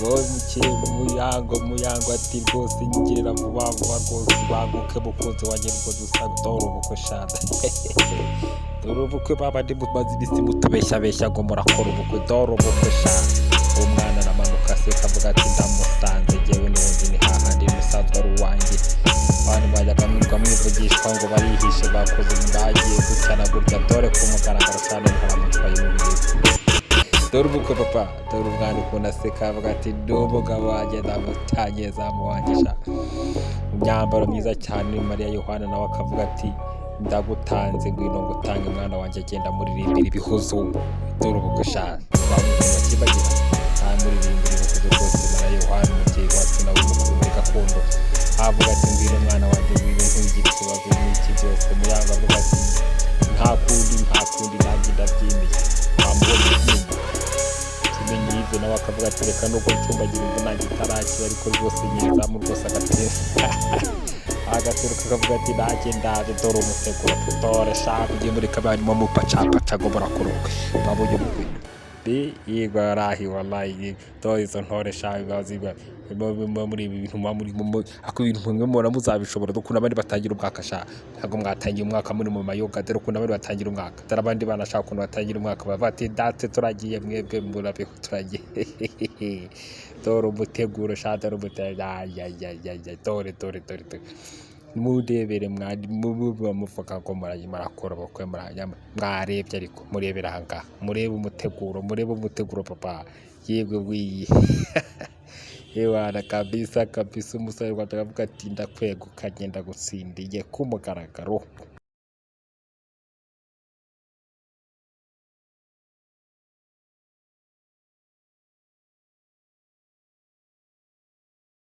wowe muyango ati rwose ngirira vuba vuba rwose baguke mukunzi wanjye rwo dusa dore ubukwe shada dore ubukwe babandi mumaze ibisi mutubeshya ngo murakora ubukwe dore ubukwe shada umwana aramanuka aseka avuga ati ndamusanze jyewe n'ubundi ni hahandi musanzwe ari uwanjye abantu bajyaga mwirwa mwivugishwa ngo barihishe bakoze bagiye gucyana gutya dore ku mugaragaro cyane ntaramutwaye mu bihe dore ubukwe papa dore umwana ukuntu aseka avuga ati n'umugabo wanjye ndamutanye zamu wanjye sha mu myambaro myiza cyane Mariya Yohana nawe akavuga ati ndagutanze ngwino ngutange mwana wanjye agenda muririmbira ibihozo dore ubukwe sha bakibagira muririmbira ibihozo rwose Mariya Yohana umubyeyi wacu nawe umukuru muri gakondo avuga ati ngwino mwana wanjye ngwino ntugire ikibazo n'iki byose Muyango avuga ati nta kundi nanjye ndabyemeye bamubonye yive nawe akavuga ati reka nubwo ncumbagira imvunange itarakira ariko rwose nyizamu rwose agaseruka akavuga ati nanjye ndaje dore umuteguro dore shaka ugiye muri kabarimo mupacapaca ngo murakoroke babonye ubukwe yego yarahi wallahi dore izo ntore shaka baziba muri ibi bintu ako ibintu mwe mubona muzabishobora dukunda abandi batangira umwaka sha ntabwo mwatangiye umwaka muri mu mayoga dore ukunda abandi batangira umwaka dore abandi banashaka ukuntu batangira umwaka bava ati date turagiye mwebwe murabe ko turagiye dore umuteguro sha dore dore mudebere muvuga ngo murakora bakwe mwarebye ariko murebera ahangaha murebe umuteguro papa yegwe wiye kabisa umusore wakavuga ati ndakwegukanye ndagutsindiye ku mugaragaro